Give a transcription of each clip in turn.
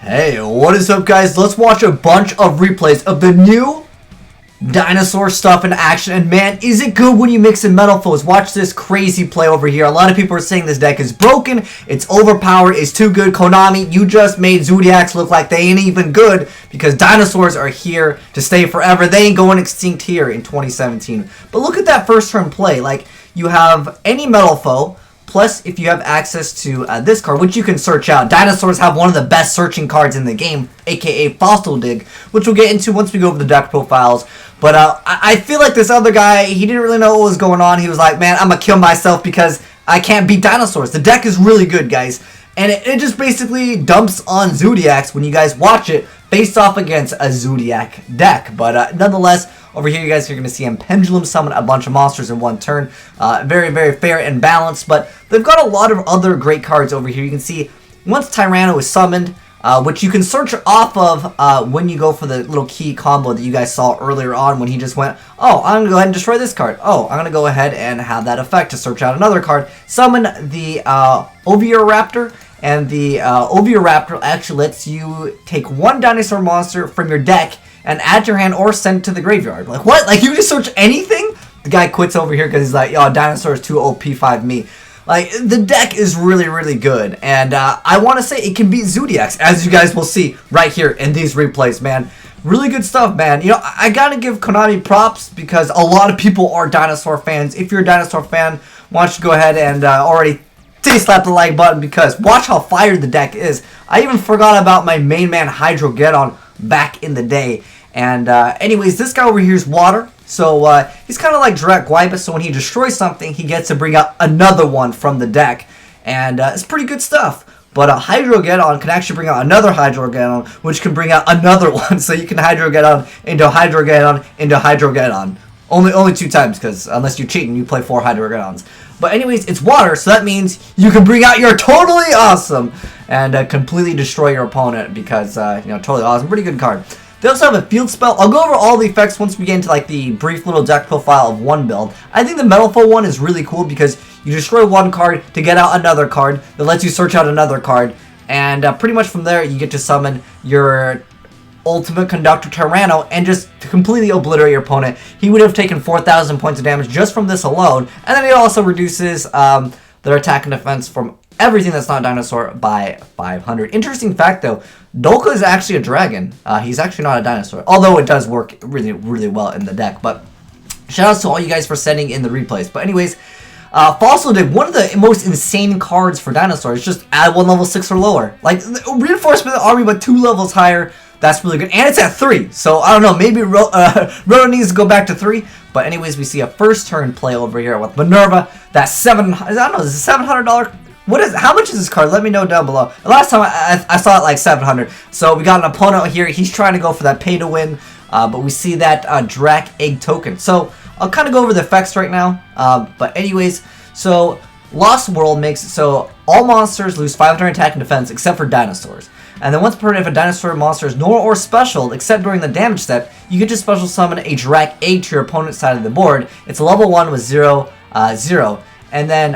Hey, what is up guys? Let's watch a bunch of replays of the new Dinosaur stuff in action. And man, is it good when you mix in Metalfoes. Watch this crazy play over here. A lot of people are saying this deck is broken, it's overpowered, it's too good. Konami, you just made Zoodiacs look like they ain't even good because dinosaurs are here to stay forever. They ain't going extinct here in 2017. But look at that first turn play. Like, you have any Metalfoe, plus, if you have access to this card, which you can search out. Dinosaurs have one of the best searching cards in the game, aka Fossil Dig, which we'll get into once we go over the deck profiles. But I feel like this other guy, he didn't really know what was going on. He was like, man, I'm going to kill myself because I can't beat dinosaurs. The deck is really good, guys. And it just basically dumps on Zoodiacs when you guys watch it, based off against a Zoodiac deck. But nonetheless, over here you guys are going to see him pendulum summon a bunch of monsters in one turn. Very, very fair and balanced. But they've got a lot of other great cards over here. You can see once Tyranno is summoned, which you can search off of when you go for the little key combo that you guys saw earlier on when he just went, oh, I'm going to go ahead and destroy this card. Oh, I'm going to go ahead and have that effect to search out another card. Summon the Oviraptor. And the Oviraptor actually lets you take one dinosaur monster from your deck and add to your hand or send it to the graveyard. Like, what? Like, you just search anything? The guy quits over here because he's like, yo, dinosaur is too OP5 me. Like, the deck is really, really good. And I want to say it can beat Zoodiacs, as you guys will see right here in these replays, man. Really good stuff, man. You know, I got to give Konami props because a lot of people are dinosaur fans. If you're a dinosaur fan, why don't you go ahead and already slap the like button because watch how fired the deck is. I even forgot about my main man Hydrogeddon back in the day. And anyways, this guy over here is water. So he's kind of like Direct Guibus. So when he destroys something, he gets to bring out another one from the deck. And it's pretty good stuff. But Hydrogeddon can actually bring out another Hydrogeddon, which can bring out another one. So you can Hydrogeddon into Hydrogeddon into Hydrogeddon. Only 2 times, because unless you cheat and you play 4 Hydrogeddons. But anyways, it's water, so that means you can bring out your totally awesome and completely destroy your opponent because, you know, totally awesome. Pretty good card. They also have a field spell. I'll go over all the effects once we get into, like, the brief little deck profile of one build. I think the Metalfoe one is really cool because you destroy one card to get out another card that lets you search out another card. And pretty much from there, you get to summon your Ultimate Conductor Tyranno and just completely obliterate your opponent. He would have taken 4,000 points of damage just from this alone, and then it also reduces their attack and defense from everything that's not dinosaur by 500. Interesting fact though, Dolka is actually a dragon. He's actually not a dinosaur, although it does work really, really well in the deck. But shout outs to all you guys for sending in the replays. But anyways, Fossil Dig, one of the most insane cards for dinosaurs. Just add 1 level 6 or lower. Like, reinforcement of the army, but 2 levels higher. That's really good. And it's at 3. So, I don't know. Maybe Roto needs to go back to 3. But anyways, we see a first turn play over here with Minerva. That's $700. I don't know. Is it $700? What is? How much is this card? Let me know down below. The last time I saw it like 700. So, we got an opponent here. He's trying to go for that pay to win. But we see that Drac Egg token. So, I'll kind of go over the effects right now. But anyways, so Lost World makes it so all monsters lose 500 attack and defense except for dinosaurs. And then once per turn, if a dinosaur monster is normal or special, except during the damage step, you get to special summon a Drac Egg to your opponent's side of the board. It's a level 1 with 0, 0. And then,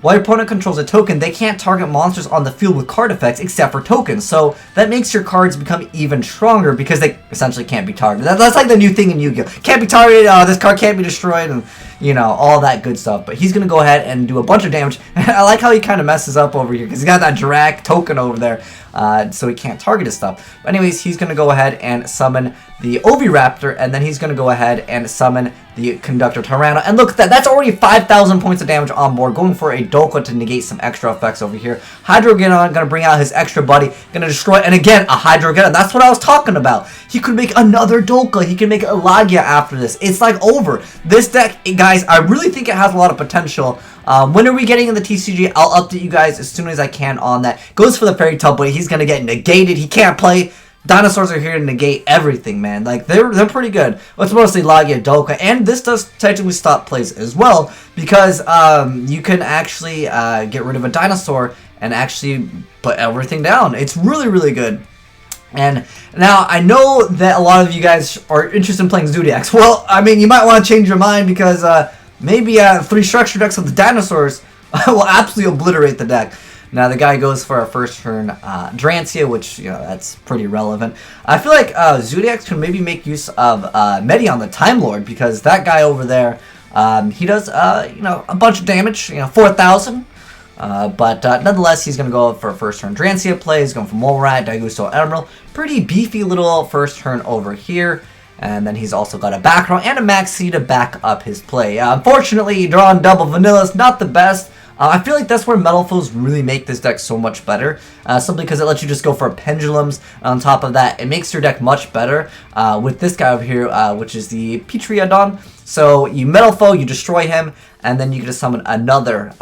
while your opponent controls a token, they can't target monsters on the field with card effects except for tokens. So that makes your cards become even stronger because they essentially can't be targeted. That's like the new thing in Yu-Gi-Oh! Can't be targeted, this card can't be destroyed, and, you know, all that good stuff. But he's going to go ahead and do a bunch of damage. I like how he kind of messes up over here because he's got that Drac token over there, so he can't target his stuff. But anyways, he's going to go ahead and summon the Oviraptor, and then he's going to go ahead and summon the Conductor Tyranno. And look at that, that's already 5,000 points of damage on board, going for a Dolka to negate some extra effects over here. Hydrogeddon going to bring out his extra buddy, going to destroy, and again, a Hydrogeddon. That's what I was talking about. He could make another Dolka. He can make a Lagia after this. It's like over. This deck, guys, I really think it has a lot of potential. When are we getting in the TCG? I'll update you guys as soon as I can on that. Goes for the Fairy Tale, but he's going to get negated. He can't play. Dinosaurs are here to negate everything, man. Like, they're pretty good. It's mostly Lagia, Dolka, and this does technically stop plays as well because you can actually get rid of a dinosaur and actually put everything down. It's really, really good. And now, I know that a lot of you guys are interested in playing Zoodiacs. Well, I mean, you might want to change your mind because maybe 3 structure decks of the dinosaurs will absolutely obliterate the deck. Now the guy goes for a first turn Drancia, which, you know, that's pretty relevant. I feel like Zoodiac can maybe make use of Medi on the Time Lord, because that guy over there, he does, you know, a bunch of damage, you know, 4,000. But nonetheless, he's going to go for a first turn Drancia play. He's going for Mole Rat, Daigusto, Emerald. Pretty beefy little first turn over here. And then he's also got a back row and a Maxi to back up his play. Unfortunately, drawing double vanilla is not the best. I feel like that's where Metalfoes really make this deck so much better. Simply because it lets you just go for pendulums. On top of that, it makes your deck much better with this guy over here, which is the Petriodon. So you Metalfoe, you destroy him, and then you can just summon another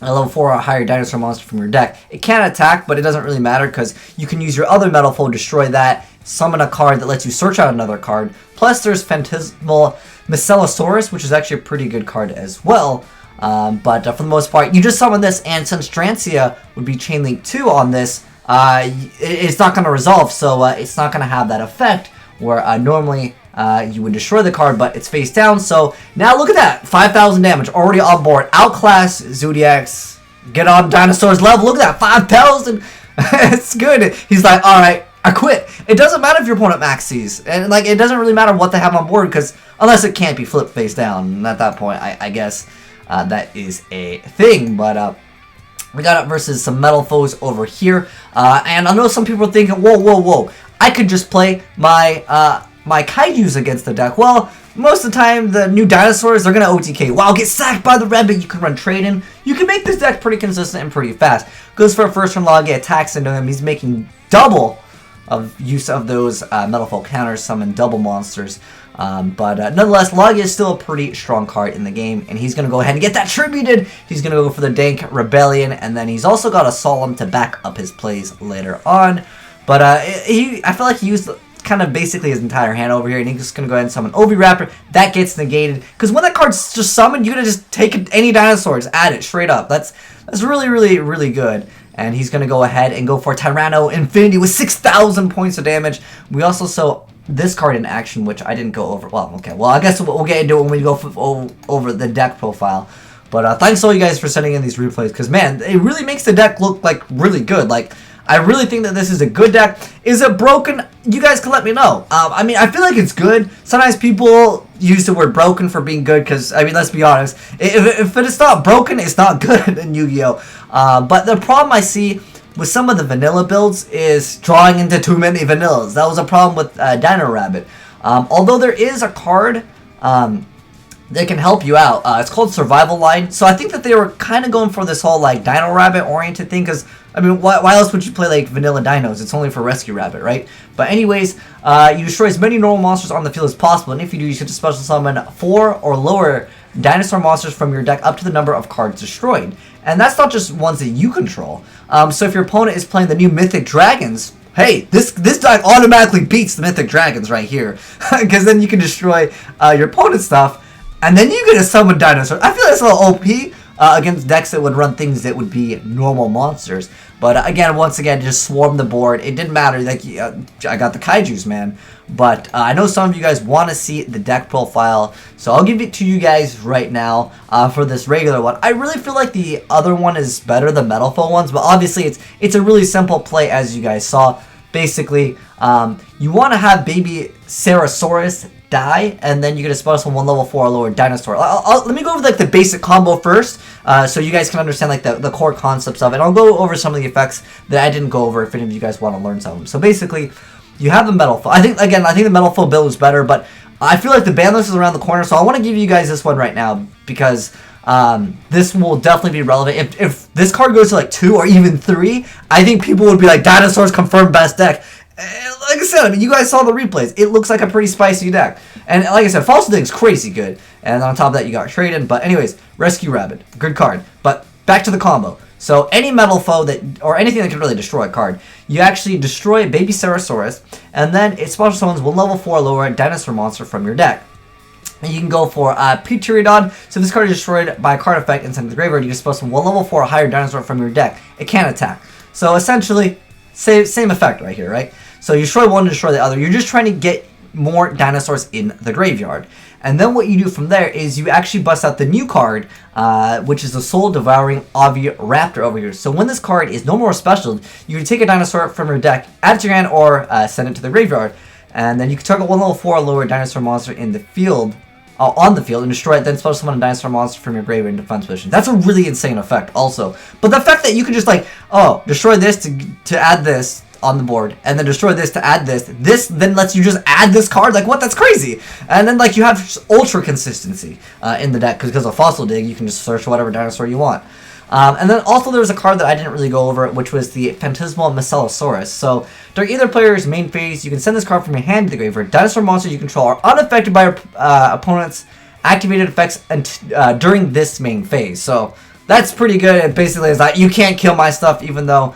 a level 4 or higher dinosaur monster from your deck. It can attack, but it doesn't really matter because you can use your other Metalfoe, destroy that, summon a card that lets you search out another card. Plus, there's Phantasmal Metalfoes, which is actually a pretty good card as well. But for the most part, you just summon this, and since Drancia would be Chain Link 2 on this, it's not going to resolve, so it's not going to have that effect where normally you would destroy the card, but it's face down. So now look at that, 5,000 damage already on board. Outclass Zoodiac's, get on Dinosaur's level. Look at that, 5,000. It's good. He's like, all right, I quit. It doesn't matter if your opponent maxes, and like it doesn't really matter what they have on board, because unless it can't be flipped face down, and at that point, I guess that is a thing. But we got it versus some Metalfoes over here, and I know some people are thinking, whoa, I could just play my my Kaijus against the deck. Well, most of the time, the new Dinosaurs, they're going to OTK. Wow, get sacked by the red, but you can run trade in. You can make this deck pretty consistent and pretty fast. Goes for a first turn log, attacks into him. He's making double of use of those Metalfoe counters, summon double monsters. But nonetheless, Log is still a pretty strong card in the game, and he's going to go ahead and get that tributed. He's going to go for the Dank Rebellion, and then he's also got a Solemn to back up his plays later on. But I feel like he used kind of basically his entire hand over here, and he's just going to go ahead and summon Ovi Raptor. That gets negated, because when that card's just summoned, you're going to just take any Dinosaurs, add it straight up. That's really good. And he's going to go ahead and go for Tyranno Infinity with 6,000 points of damage. We also saw this card in action, which I didn't go over. Well, okay. Well, I guess we'll get into it when we go over the deck profile. But thanks to all you guys for sending in these replays, because, man, it really makes the deck look, like, really good. Like, I really think that this is a good deck. Is it broken? You guys can let me know. I mean, I feel like it's good. Sometimes people use the word broken for being good because, I mean, let's be honest. If it's not broken, it's not good in Yu-Gi-Oh! But the problem I see with some of the vanilla builds is drawing into too many vanillas. That was a problem with Dino Rabbit. Although there is a card that can help you out. It's called Survival Line. So I think that they were kind of going for this whole like Dino Rabbit oriented thing, because I mean, why else would you play like vanilla dinos? It's only for Rescue Rabbit, right? But anyways, you destroy as many normal monsters on the field as possible, and if you do, you should special summon 4 or lower dinosaur monsters from your deck up to the number of cards destroyed. And that's not just ones that you control. So if your opponent is playing the new Mythic Dragons, hey, this deck automatically beats the Mythic Dragons right here, because then you can destroy your opponent's stuff, and then you get to summon dinosaurs. I feel that's a little OP against decks that would run things that would be normal monsters. But again, once again, just swarm the board. It didn't matter. Like I got the Kaijus, man. But I know some of you guys want to see the deck profile, so I'll give it to you guys right now for this regular one. I really feel like the other one is better than Metalfoe ones, but obviously it's a really simple play, as you guys saw. Basically, you want to have baby Ceratosaurus die, and then you get a special 1 level 4 or lower dinosaur. Let me go over like the basic combo first, so you guys can understand like the core concepts of it. I'll go over some of the effects that I didn't go over if any of you guys want to learn some of them. So basically, you have the Metalfoe. I think the Metalfoe build is better, but I feel like the ban list is around the corner, so I want to give you guys this one right now, because this will definitely be relevant. If this card goes to like 2 or even 3, I think people would be like, Dinosaurs confirmed best deck. Like I said, I mean, you guys saw the replays. It looks like a pretty spicy deck. And like I said, False Thing's crazy good. And on top of that, you got Trade-In. But anyways, Rescue Rabbit, good card. But back to the combo. So any Metalfoe that, or anything that can really destroy a card, you actually destroy a baby Ceratosaurus, and then it special summons 1 level 4 or lower dinosaur monster from your deck. And you can go for Petriodon. So if this card is destroyed by a card effect and sent to the graveyard, you can special summon 1 level 4 or higher dinosaur from your deck. It can't attack. So essentially, same effect right here, right? So you destroy one to destroy the other. You're just trying to get more dinosaurs in the graveyard. And then what you do from there is you actually bust out the new card, which is the Soul Devouring Oviraptor over here. So when this card is no more special, you can take a dinosaur from your deck, add it to your hand, or send it to the graveyard. And then you can target one level 4 or lower dinosaur monster in the field, on the field, and destroy it, then special summon a dinosaur monster from your graveyard in defense position. That's a really insane effect also. But the fact that you can just like, oh, destroy this to add this on the board, and then destroy this to add this then lets you just add this card, like what? That's crazy. And then like you have ultra consistency in the deck, because of Fossil Dig, you can just search whatever dinosaur you want. And then also there was a card that I didn't really go over, which was the Phantasmal Metalfoes. So during either player's main phase, you can send this card from your hand to the graveyard. Dinosaur monsters you control are unaffected by your opponent's activated effects during this main phase. So that's pretty good. It basically is that you can't kill my stuff, even though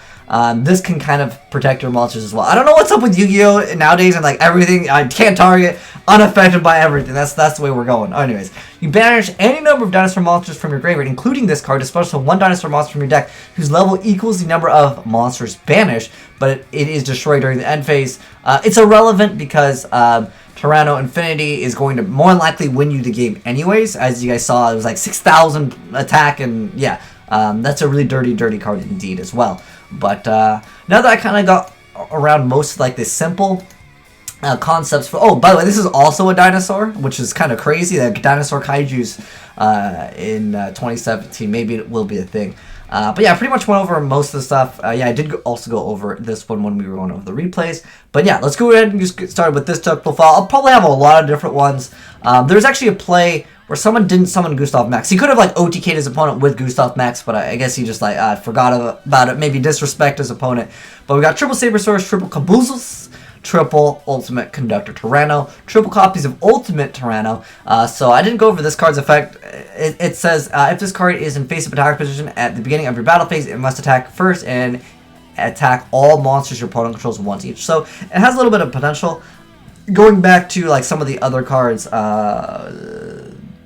this can kind of protect your monsters as well. I don't know what's up with Yu-Gi-Oh! Nowadays, and like everything, I can't target, unaffected by everything. That's the way we're going. Anyways, you banish any number of dinosaur monsters from your graveyard, including this card, to special one dinosaur monster from your deck whose level equals the number of monsters banished, but it is destroyed during the end phase. It's irrelevant because Tyranno Infinity is going to more than likely win you the game anyways. As you guys saw, it was like 6,000 attack, and yeah, that's a really dirty card indeed as well. But now that I kind of got around most of like the simple concepts for, oh, by the way, this is also a dinosaur, which is kind of crazy. The dinosaur kaijus in 2017, maybe it will be a thing. But yeah, I pretty much went over most of the stuff. Yeah, I did also go over this one when we were going over the replays. But yeah, let's go ahead and just get started with this deck profile. I'll probably have a lot of different ones. There's actually a play where someone didn't summon Gustav Max. He could have like OTK'd his opponent with Gustav Max, but I guess he just like forgot about it. Maybe disrespect his opponent. But we got triple Sabersaurus, triple Caboozles, triple Ultimate Conductor Tyranno, triple copies of Ultimate Tyranno. So I didn't go over this card's effect. It says if this card is in face-up attack position at the beginning of your battle phase, it must attack first and attack all monsters your opponent controls once each. So it has a little bit of potential. Going back to like some of the other cards,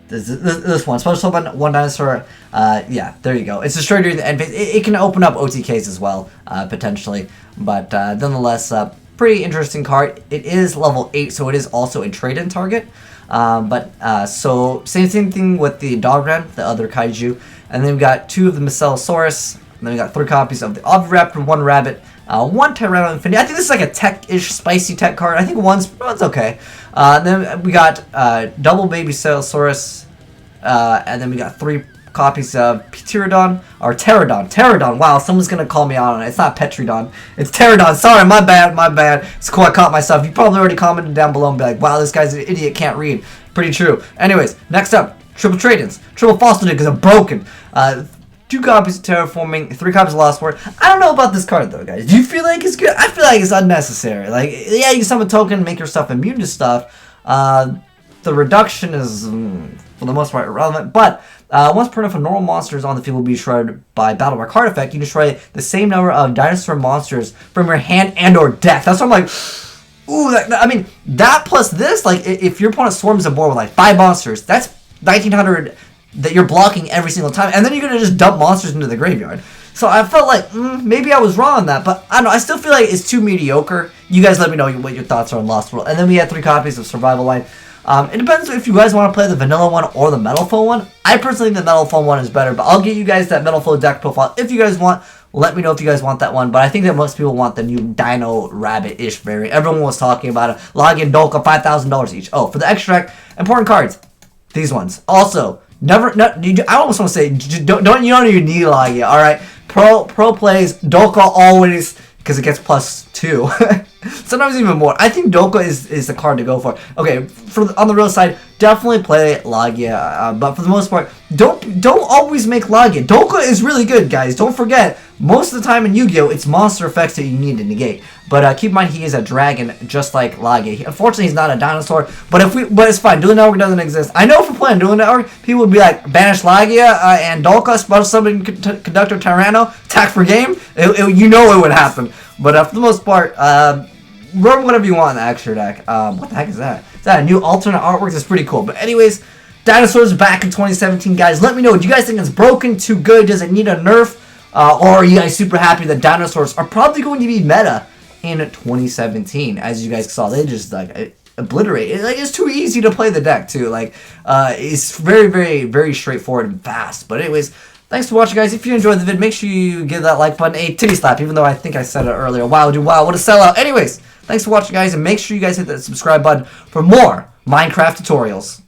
this one, special summon one dinosaur. Yeah, there you go. It's destroyed during the end phase. It can open up OTKs as well, potentially. But nonetheless, pretty interesting card. It is level 8, so it is also a trade-in target. So same thing with the Dogran, the other kaiju. And then we got 2 of the Metalfoes. And then we got 3 copies of the Oviraptor, 1 Rabbit, 1 Tyranno Infinity. I think this is like a tech-ish, spicy tech card. I think one's okay. Then we got double Baby Stegosaurus, and then we got 3 copies of Pterodon, or Pterodon. Wow, someone's gonna call me out on it. It's not Petrodon, it's Pterodon. Sorry, my bad. It's cool, I caught myself. You probably already commented down below and be like, wow, this guy's an idiot, can't read. Pretty true. Anyways, next up, triple trade-ins, triple Fossil Dig because I'm broken. 2 copies of Terraforming, 3 copies of Lost Word. I don't know about this card though, guys. Do you feel like it's good? I feel like it's unnecessary. Like, yeah, you can summon a token, make yourself immune to stuff. The reduction is, for the most part, irrelevant. But once per turn, if a normal monster is on the field, will be destroyed by battle or card effect. You destroy the same number of dinosaur monsters from your hand and/or deck. That's what I'm like. Ooh, I mean, that plus this, like, if your opponent swarms the board with like 5 monsters, that's 1,900 that you're blocking every single time, and then you're gonna just dump monsters into the graveyard. So I felt like maybe I was wrong on that, but I don't know. I still feel like it's too mediocre. You guys let me know what your thoughts are on Lost World. And then we had 3 copies of Survival Line. It depends if you guys want to play the vanilla one or the Metalfoes one. I personally think the Metalfoes one is better, but I'll get you guys that Metalfoes deck profile if you guys want. Let me know if you guys want that one, but I think that most people want the new Dino Rabbit-ish variant. Everyone was talking about it. Login, Dolka, $5,000 each. Oh, for the extract, important cards. These ones. Also, I almost want to say, you don't even need Logia, alright? Pro plays, Dolka always, because it gets +2. Sometimes even more. I think Dolka is the card to go for. Okay, on the real side, definitely play Logia, but for the most part, don't always make Logia. Dolka is really good, guys. Don't forget, most of the time in Yu-Gi-Oh, it's monster effects that you need to negate. But keep in mind, he is a dragon, just like Logia. Unfortunately, he's not a dinosaur. But it's fine. Dueling Network doesn't exist. I know if we're playing Dueling Network, people would be like, banish Logia and Dolka, special summon Conductor Tyranno, attack for game. You know it would happen. But for the most part, run whatever you want in the extra deck. What the heck is that? Is that a new alternate artwork? That's pretty cool. But anyways, Dinosaurs back in 2017, guys. Let me know. Do you guys think it's broken, too good? Does it need a nerf? Or are you guys super happy that Dinosaurs are probably going to be meta in 2017? As you guys saw, they just like obliterate. It's too easy to play the deck too. Like it's very, very, very straightforward and fast. But anyways, thanks for watching, guys. If you enjoyed the vid, make sure you give that like button a titty slap, even though I think I said it earlier. Wow, dude, wow, what a sellout. Anyways, thanks for watching, guys, and make sure you guys hit that subscribe button for more Minecraft tutorials.